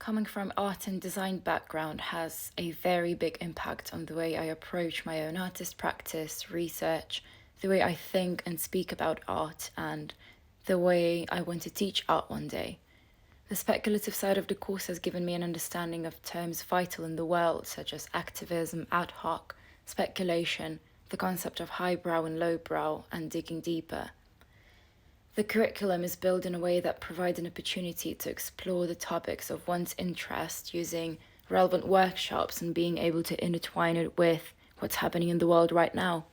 Coming from art and design background has a very big impact on the way I approach my own artist practice, research, the way I think and speak about art, and the way I want to teach art one day. The speculative side of the course has given me an understanding of terms vital in the world, such as activism, ad hoc, speculation, the concept of highbrow and lowbrow, and digging deeper. The curriculum is built in a way that provides an opportunity to explore the topics of one's interest using relevant workshops and being able to intertwine it with what's happening in the world right now.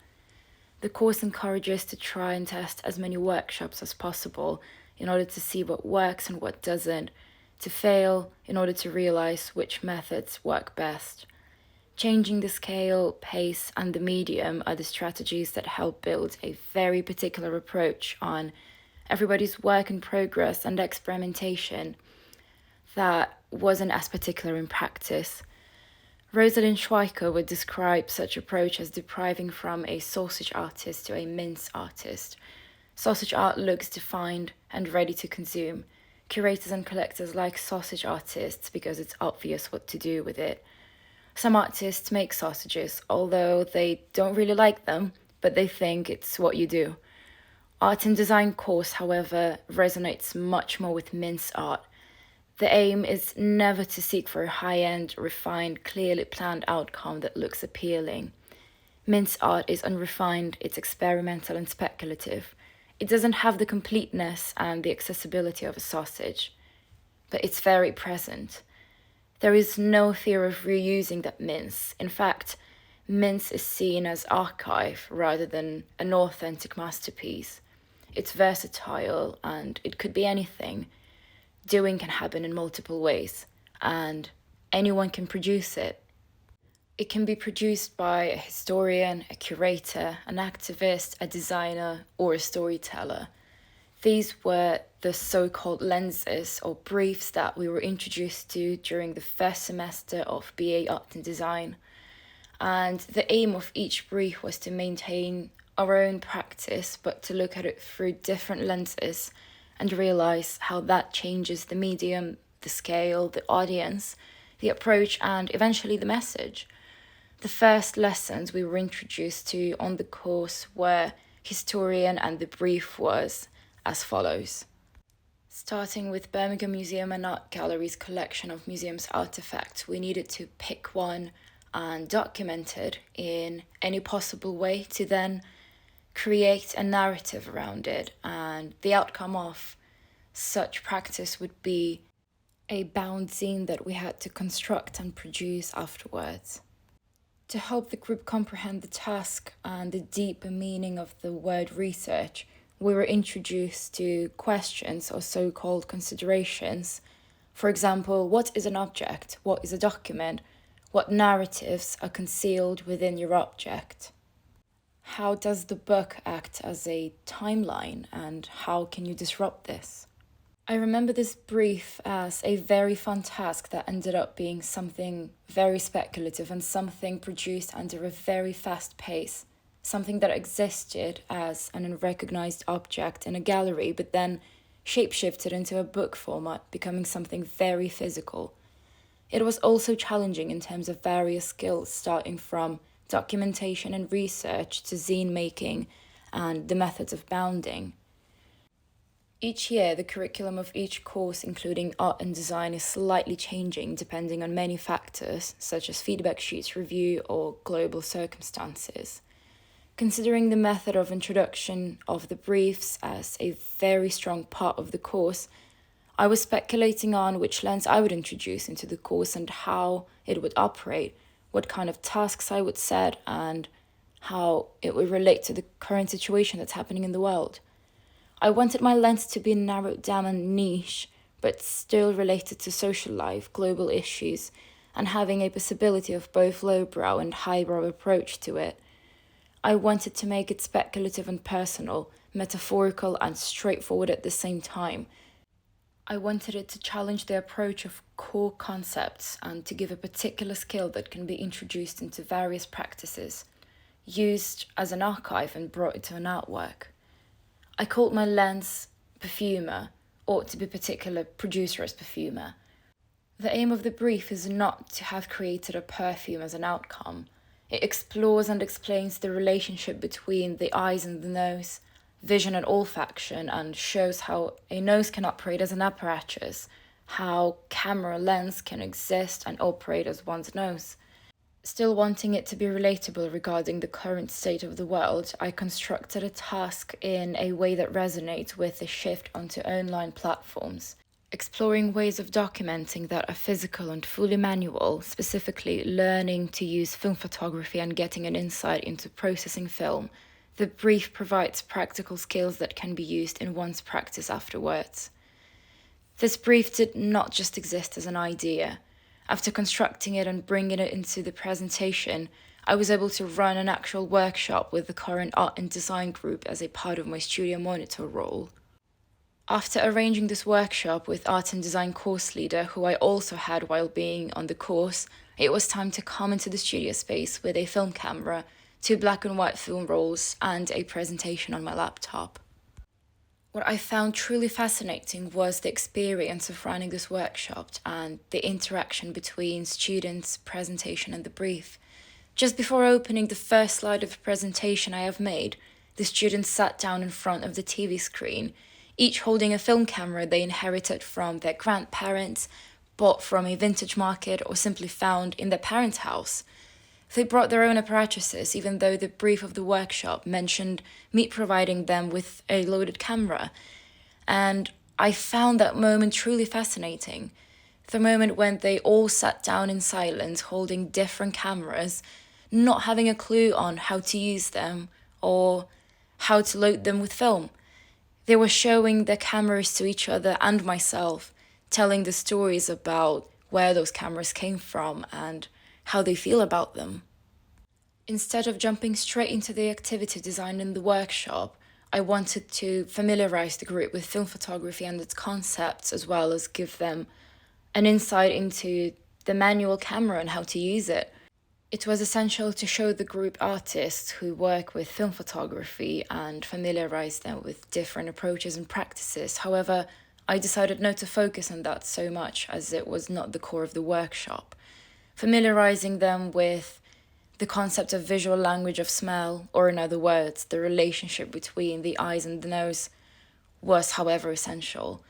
The course encourages to try and test as many workshops as possible in order to see what works and what doesn't, to fail in order to realize which methods work best. Changing the scale, pace, and the medium are the strategies that help build a very particular approach on everybody's work in progress and experimentation that wasn't as particular in practice. Rosalind Schweiker would describe such approach as depriving from a sausage artist to a mince artist. Sausage art looks defined and ready to consume. Curators and collectors like sausage artists because it's obvious what to do with it. Some artists make sausages, although they don't really like them, but they think it's what you do. Art and design course, however, resonates much more with mince art. The aim is never to seek for a high-end, refined, clearly planned outcome that looks appealing. Mince art is unrefined, it's experimental and speculative. It doesn't have the completeness and the accessibility of a sausage, but it's very present. There is no fear of reusing that mince. In fact, mince is seen as archive rather than an authentic masterpiece. It's versatile and it could be anything. Doing can happen in multiple ways, and anyone can produce it. It can be produced by a historian, a curator, an activist, a designer, or a storyteller. These were the so-called lenses or briefs that we were introduced to during the first semester of BA Art and Design. And the aim of each brief was to maintain our own practice, but to look at it through different lenses and realize how that changes the medium, the scale, the audience, the approach, and eventually the message. The first lessons we were introduced to on the course were historian, and the brief was as follows. Starting with Birmingham Museum and Art Gallery's collection of museum's artifacts, we needed to pick one and document it in any possible way to then create a narrative around it, and the outcome of such practice would be a bound zine that we had to construct and produce afterwards. To help the group comprehend the task and the deeper meaning of the word research, we were introduced to questions or so-called considerations. For example, what is an object? What is a document? What narratives are concealed within your object? How does the book act as a timeline, and how can you disrupt this? I remember this brief as a very fun task that ended up being something very speculative and something produced under a very fast pace, something that existed as an unrecognized object in a gallery, but then shapeshifted into a book format, becoming something very physical. It was also challenging in terms of various skills, starting from documentation and research to zine making and the methods of bounding. Each year, the curriculum of each course, including art and design, is slightly changing depending on many factors, such as feedback sheets review or global circumstances. Considering the method of introduction of the briefs as a very strong part of the course, I was speculating on which lens I would introduce into the course and how it would operate, what kind of tasks I would set, and how it would relate to the current situation that's happening in the world. I wanted my lens to be narrowed down and niche, but still related to social life, global issues, and having a possibility of both lowbrow and highbrow approach to it. I wanted to make it speculative and personal, metaphorical and straightforward at the same time. I wanted it to challenge the approach of core concepts and to give a particular skill that can be introduced into various practices, used as an archive and brought into an artwork. I called my lens Perfumer, or to be particular, producer as Perfumer. The aim of the brief is not to have created a perfume as an outcome. It explores and explains the relationship between the eyes and the nose, vision and olfaction, and shows how a nose can operate as an apparatus, how camera lens can exist and operate as one's nose. Still wanting it to be relatable regarding the current state of the world, I constructed a task in a way that resonates with the shift onto online platforms, exploring ways of documenting that are physical and fully manual, specifically learning to use film photography and getting an insight into processing film. The brief provides practical skills that can be used in one's practice afterwards. This brief did not just exist as an idea. After constructing it and bringing it into the presentation, I was able to run an actual workshop with the current art and design group as a part of my studio monitor role. After arranging this workshop with art and design course leader, who I also had while being on the course, it was time to come into the studio space with a film camera, 2 black and white film rolls, and a presentation on my laptop. What I found truly fascinating was the experience of running this workshop and the interaction between students, presentation, and the brief. Just before opening the first slide of the presentation I have made, the students sat down in front of the TV screen, each holding a film camera they inherited from their grandparents, bought from a vintage market, or simply found in their parents' house. They brought their own apparatuses, even though the brief of the workshop mentioned me providing them with a loaded camera. And I found that moment truly fascinating. The moment when they all sat down in silence, holding different cameras, not having a clue on how to use them or how to load them with film. They were showing their cameras to each other and myself, telling the stories about where those cameras came from and how they feel about them. Instead of jumping straight into the activity designed in the workshop, I wanted to familiarize the group with film photography and its concepts, as well as give them an insight into the manual camera and how to use it. It was essential to show the group artists who work with film photography and familiarize them with different approaches and practices. However, I decided not to focus on that so much, as it was not the core of the workshop. Familiarizing them with the concept of visual language of smell, or in other words, the relationship between the eyes and the nose, was, however, essential.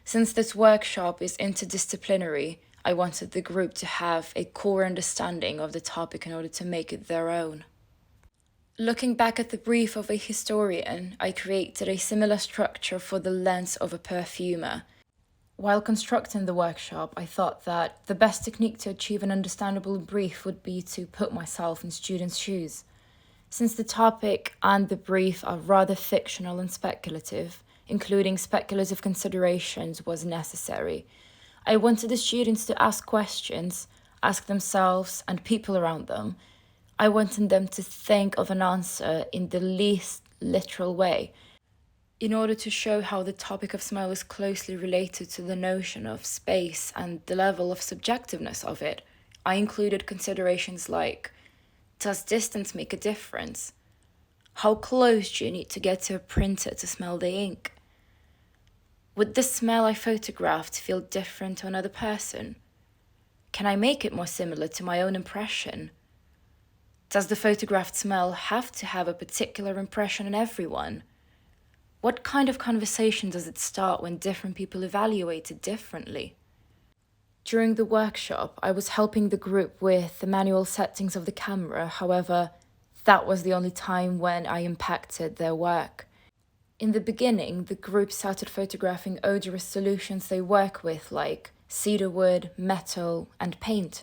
Since this workshop is interdisciplinary, I wanted the group to have a core understanding of the topic in order to make it their own. Looking back at the brief of a historian, I created a similar structure for the lens of a perfumer. While constructing the workshop, I thought that the best technique to achieve an understandable brief would be to put myself in students' shoes. Since the topic and the brief are rather fictional and speculative, including speculative considerations was necessary. I wanted the students to ask questions, ask themselves and people around them. I wanted them to think of an answer in the least literal way, in order to show how the topic of smell is closely related to the notion of space and the level of subjectiveness of it. I included considerations like, does distance make a difference? How close do you need to get to a printer to smell the ink? Would the smell I photographed feel different to another person? Can I make it more similar to my own impression? Does the photographed smell have to have a particular impression on everyone? What kind of conversation does it start when different people evaluate it differently? During the workshop, I was helping the group with the manual settings of the camera. However, that was the only time when I impacted their work. In the beginning, the group started photographing odorous solutions they work with, like cedar wood, metal, and paint.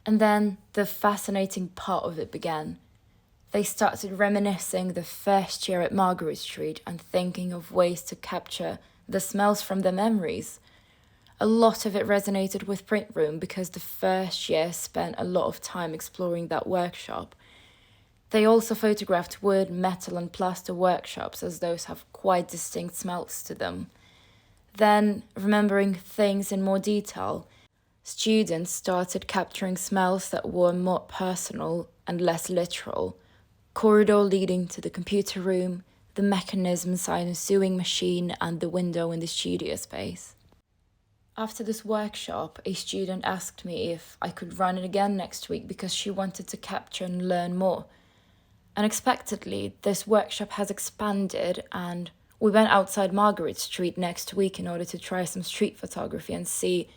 And then the fascinating part of it began. They started reminiscing the first year at Margaret Street and thinking of ways to capture the smells from their memories. A lot of it resonated with Print Room because the first year spent a lot of time exploring that workshop. They also photographed wood, metal, and plaster workshops, as those have quite distinct smells to them. Then, remembering things in more detail, students started capturing smells that were more personal and less literal. Corridor leading to the computer room, the mechanism inside a sewing machine, and the window in the studio space. After this workshop, a student asked me if I could run it again next week because she wanted to capture and learn more. Unexpectedly, this workshop has expanded, and we went outside Margaret Street next week in order to try some street photography and see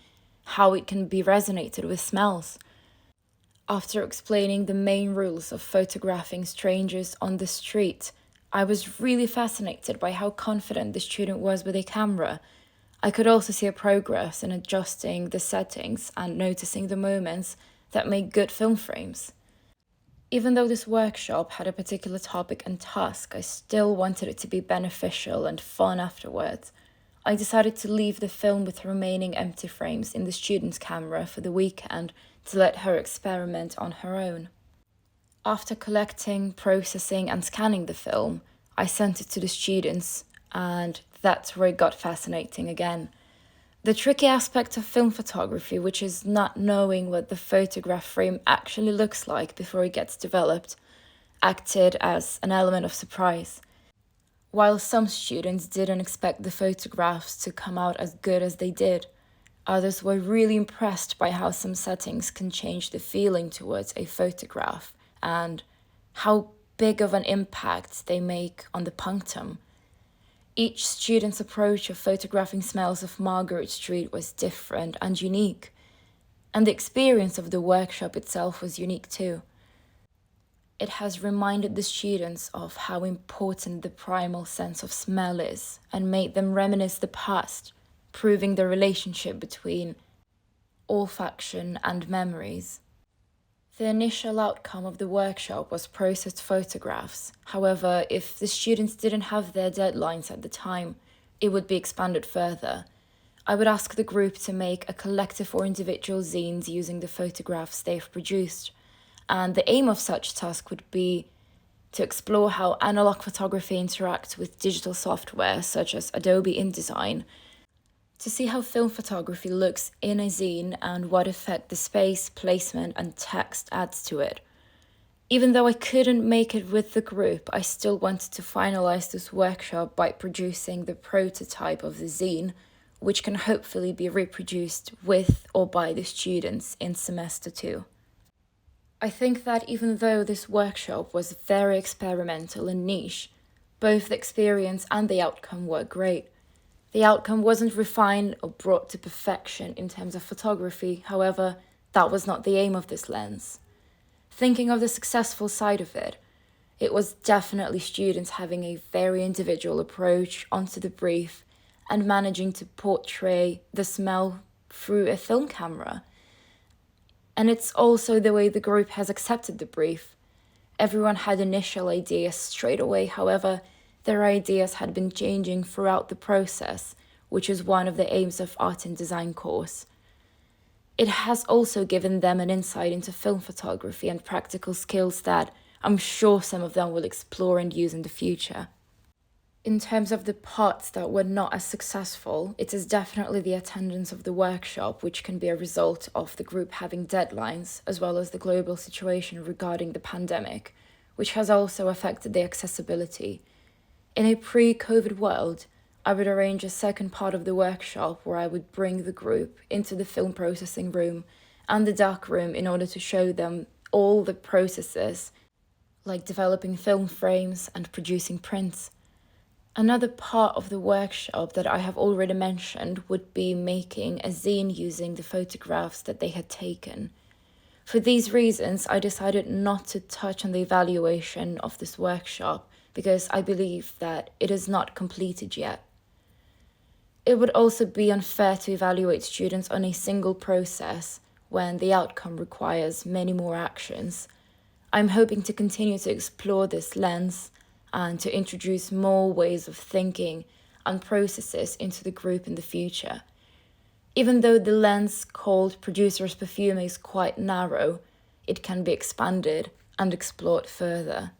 how it can be resonated with smells. After explaining the main rules of photographing strangers on the street, I was really fascinated by how confident the student was with a camera. I could also see a progress in adjusting the settings and noticing the moments that make good film frames. Even though this workshop had a particular topic and task, I still wanted it to be beneficial and fun afterwards. I decided to leave the film with remaining empty frames in the student's camera for the weekend to let her experiment on her own. After collecting, processing, and scanning the film, I sent it to the students, and that's where it got fascinating again. The tricky aspect of film photography, which is not knowing what the photograph frame actually looks like before it gets developed, acted as an element of surprise. While some students didn't expect the photographs to come out as good as they did, others were really impressed by how some settings can change the feeling towards a photograph and how big of an impact they make on the punctum. Each student's approach of photographing smells of Margaret Street was different and unique, and the experience of the workshop itself was unique too. It has reminded the students of how important the primal sense of smell is and made them reminisce the past, proving the relationship between olfaction and memories. The initial outcome of the workshop was processed photographs. However, if the students didn't have their deadlines at the time, it would be expanded further. I would ask the group to make a collective or individual zines using the photographs they've produced. And the aim of such task would be to explore how analog photography interacts with digital software such as Adobe InDesign, to see how film photography looks in a zine and what effect the space, placement, and text adds to it. Even though I couldn't make it with the group, I still wanted to finalize this workshop by producing the prototype of the zine, which can hopefully be reproduced with or by the students in semester 2. I think that even though this workshop was very experimental and niche, both the experience and the outcome were great. The outcome wasn't refined or brought to perfection in terms of photography, however, that was not the aim of this lens. Thinking of the successful side of it, it was definitely students having a very individual approach onto the brief and managing to portray the smell through a film camera. And it's also the way the group has accepted the brief. Everyone had initial ideas straight away, however, their ideas had been changing throughout the process, which is one of the aims of art and design course. It has also given them an insight into film photography and practical skills that I'm sure some of them will explore and use in the future. In terms of the parts that were not as successful, it is definitely the attendance of the workshop, which can be a result of the group having deadlines, as well as the global situation regarding the pandemic, which has also affected the accessibility. In a pre-COVID world, I would arrange a second part of the workshop where I would bring the group into the film processing room and the dark room in order to show them all the processes, like developing film frames and producing prints. Another part of the workshop that I have already mentioned would be making a zine using the photographs that they had taken. For these reasons, I decided not to touch on the evaluation of this workshop because I believe that it is not completed yet. It would also be unfair to evaluate students on a single process when the outcome requires many more actions. I'm hoping to continue to explore this lens and to introduce more ways of thinking and processes into the group in the future. Even though the lens called Producer's Perfumer is quite narrow, it can be expanded and explored further.